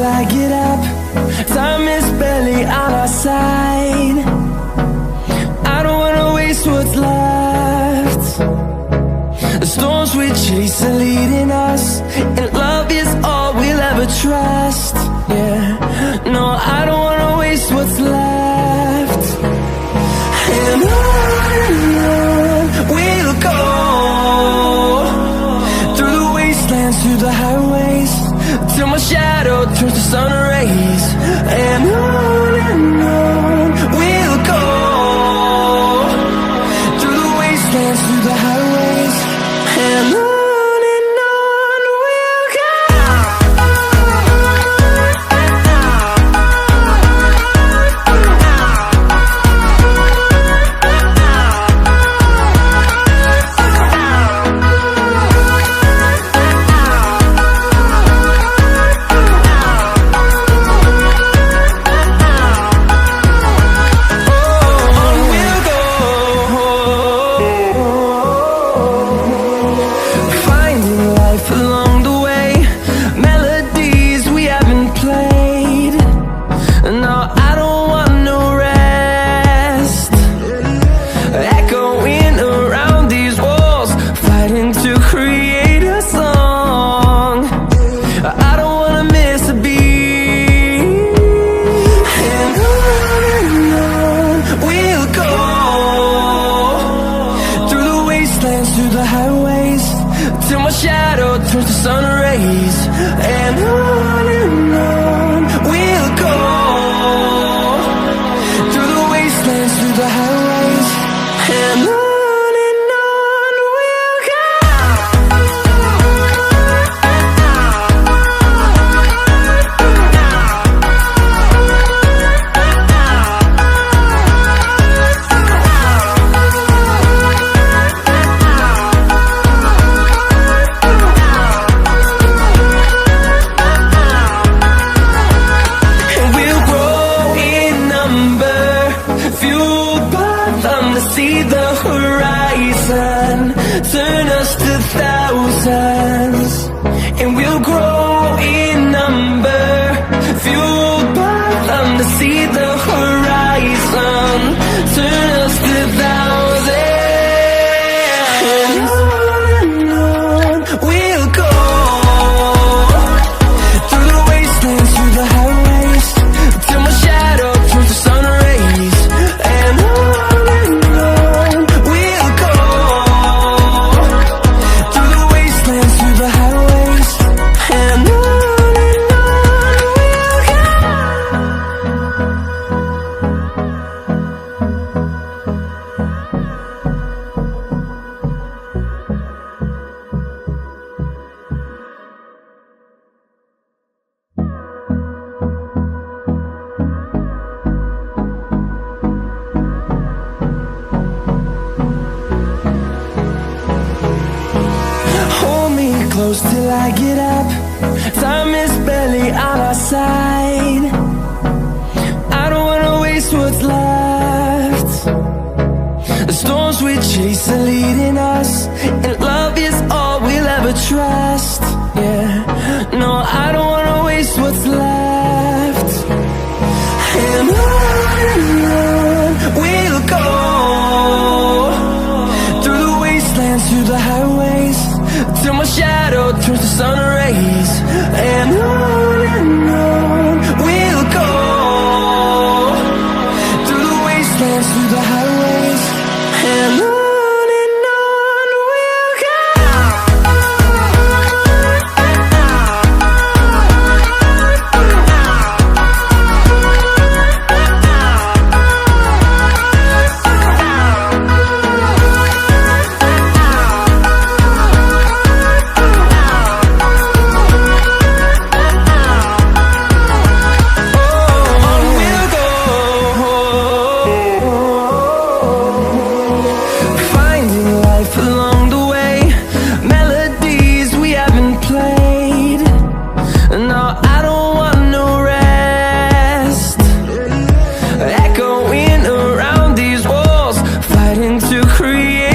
I get up. Time is barely on our side. I don't wanna waste what's left. The storms we chase are leading us, and love is all we'll ever trust. Yeah, no, I don't wanna waste what's left. And on we'll go, through the wastelands, through the highways, till my shadow turns to sun rays. And on we'll go, through the wastelands, through the highways, and on we'll go. Through the highways, till my shadow turns to sun rays. And on we'll go, through the wastelands, through the highways, and on we'll go. See the horizon, turn us to thousands, and we'll grow in number, fueled by them. To see the horizon, turn us to thousands, and on we'll go, through the wastelands, through the highways, till my shadow turns to sun rays. And on close till I get up. Time is barely on our side. I don't wanna waste what's left. The storms we chase are leading us, and love is all we'll ever trust. Yeah, no, I don't wanna waste what's left. And on we'll go, through the wastelands, through the highways, till my shadow turns to sun rays. And on we'll go, through the wastelands, through the highways, and on we'll go. Echoing around these walls, fighting to create